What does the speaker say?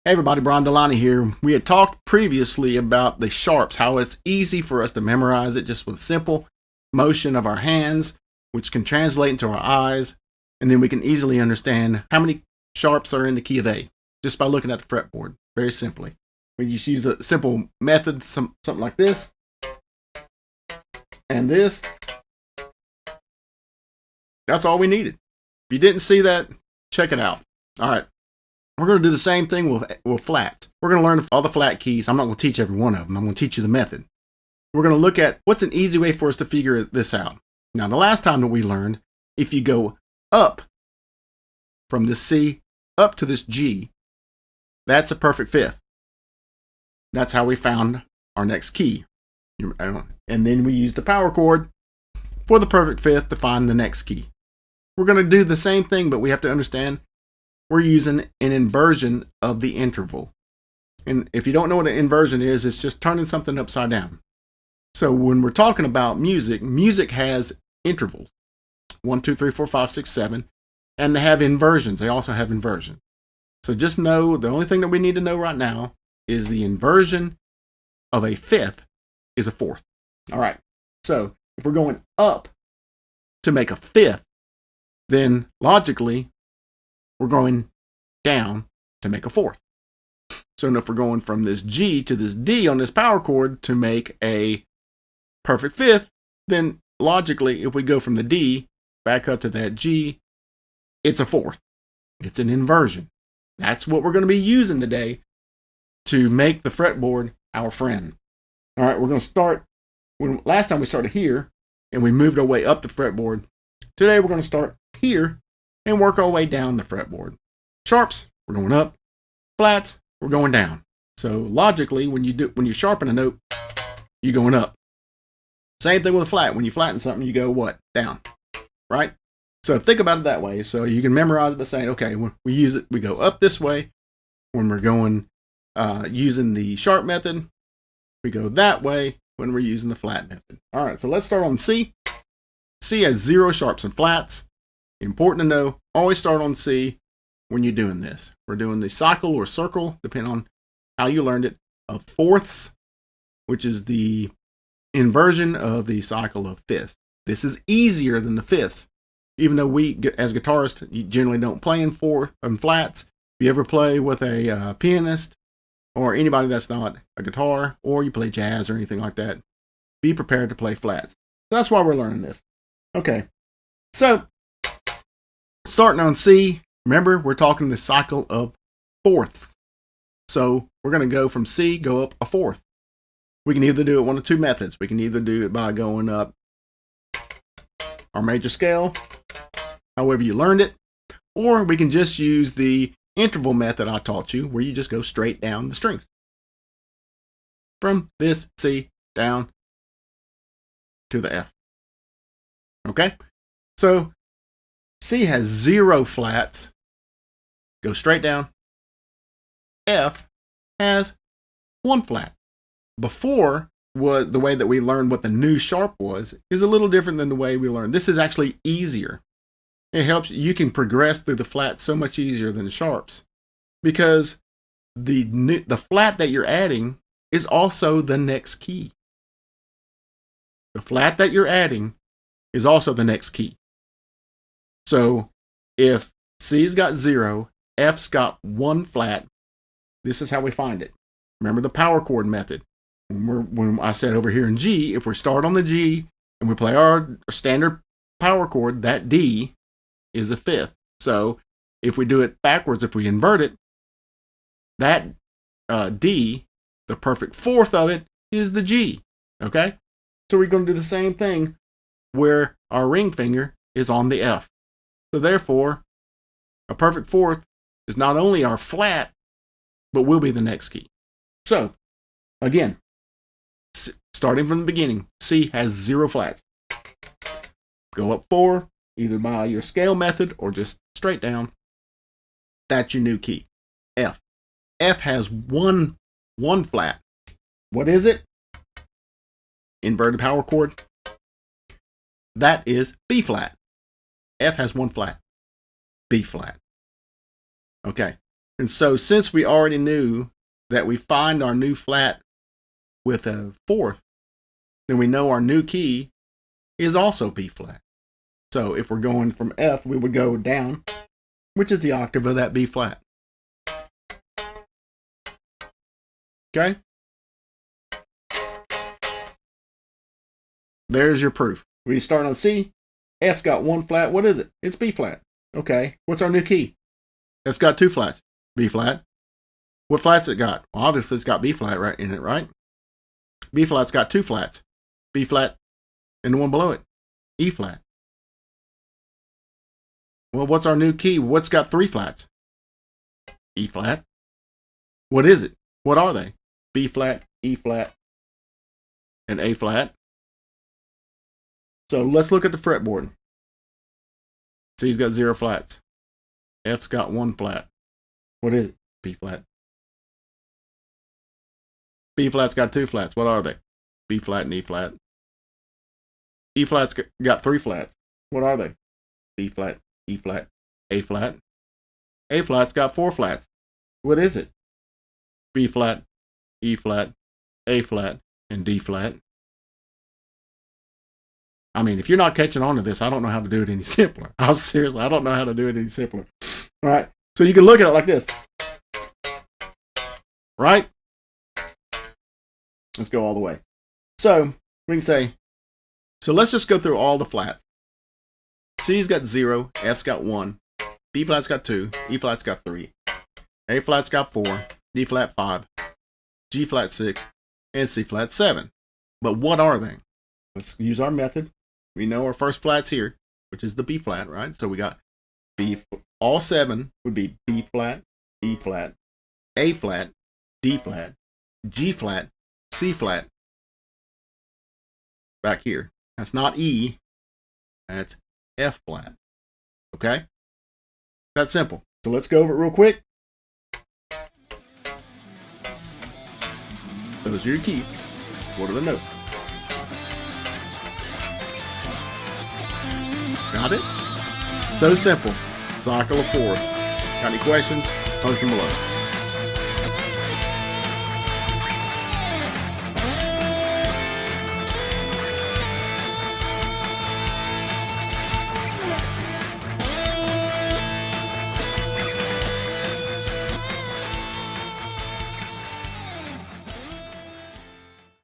Hey everybody, Brian Delaney here. We had talked previously about the sharps, how it's easy for us to memorize it just with simple motion of our hands, which can translate into our eyes, and then we can easily understand how many sharps are in the key of A, just by looking at the fretboard, very simply. We just use a simple method, something like this, and this. That's all we needed. If you didn't see that, check it out. All right. We're going to do the same thing with flats. We're going to learn all the flat keys. I'm not going to teach every one of them. I'm going to teach you the method. We're going to look at what's an easy way for us to figure this out. Now, the last time that we learned, if you go up from this C up to this G, that's a perfect fifth. That's how we found our next key. And then we use the power chord for the perfect fifth to find the next key. We're going to do the same thing, but we have to understand we're using an inversion of the interval. And if you don't know what an inversion is, it's just turning something upside down. So when we're talking about music, music has intervals. 1, 2, 3, 4, 5, 6, 7. And they have inversions. They also have inversions. So just know the only thing that we need to know right now is the inversion of a fifth is a fourth. All right. So if we're going up to make a fifth, then logically, we're going down to make a fourth. So if we're going from this G to this D on this power chord to make a perfect fifth, then logically, if we go from the D back up to that G, it's a fourth. It's an inversion. That's what we're going to be using today to make the fretboard our friend. All right, we're going to start. Last time we started here and we moved our way up the fretboard. Today we're going to start here and work our way down the fretboard. Sharps, we're going up. Flats, we're going down. So logically, when you sharpen a note, you're going up. Same thing with a flat. When you flatten something, you go what? Down. Right? So think about it that way. So you can memorize it by saying, okay, when we use it, we go up this way. When we're going using the sharp method, we go that way when we're using the flat method. All right, so let's start on C. C has 0 sharps and flats. Important to know, always start on C when you're doing this. We're doing the cycle or circle, depending on how you learned it, of fourths, which is the inversion of the cycle of fifths. This is easier than the fifths, even though we, as guitarists, you generally don't play in fourths and flats. If you ever play with a pianist or anybody that's not a guitar, or you play jazz or anything like that, be prepared to play flats. That's why we're learning this. Okay, so starting on C, remember we're talking the cycle of fourths. So we're going to go from C, go up a fourth. We can either do it one of two methods. We can either do it by going up our major scale, however you learned it, or we can just use the interval method I taught you, where you just go straight down the strings. From this C down to the F. Okay? So C has 0 flats. Go straight down. F has 1 flat. Before, the way that we learned what the new sharp was is a little different than the way we learned. This is actually easier. It helps. You can progress through the flats so much easier than the sharps, because the flat that you're adding is also the next key. The flat that you're adding is also the next key. So if C's got 0, F's got 1 flat, this is how we find it. Remember the power chord method. When I said over here in G, if we start on the G and we play our standard power chord, that D is a fifth. So if we do it backwards, if we invert it, that D, the perfect fourth of it, is the G. Okay? So we're going to do the same thing where our ring finger is on the F. So therefore, a perfect fourth is not only our flat, but will be the next key. So, again, starting from the beginning, C has 0 flats. Go up 4, either by your scale method or just straight down. That's your new key, F. F has one flat. What is it? Inverted power chord. That is B flat. F has 1 flat. B flat. Okay. And so since we already knew that we find our new flat with a fourth, then we know our new key is also B flat. So if we're going from F, we would go down, which is the octave of that B flat. Okay? There's your proof. When you start on C, F's got one flat. What is it? It's B flat. Okay. What's our new key? It's got two flats. B flat. What flats it got? Well, obviously it's got B flat right in it, right? B flat's got two flats. B flat and the one below it. E flat. Well, what's our new key? What's got three flats? E flat. What is it? What are they? B flat, E flat, and A flat. So let's look at the fretboard. C's got 0 flats. F's got 1 flat. What is it? B flat. B flat's got 2 flats. What are they? B flat and E flat. E flat's got 3 flats. What are they? B flat, E flat, A flat. A flat's got 4 flats. What is it? B flat, E flat, A flat, and D flat. I mean, if you're not catching on to this, I don't know how to do it any simpler. Seriously, I don't know how to do it any simpler. All right, so you can look at it like this. Right? Let's go all the way. So we can say, so let's just go through all the flats. C's got 0, F's got 1, B flat's got 2, E flat's got 3, A flat's got 4, D flat 5, G flat 6, and C flat 7. But what are they? Let's use our method. We know our first flat's here, which is the B flat, right? So we got B, all 7 would be B flat, E flat, A flat, D flat, G flat, C flat. Back here. That's not E, that's F flat. Okay? That's simple. So let's go over it real quick. Those are your keys. What are the notes? Got it? So simple. Cycle of fourths. Got any questions? Post them below.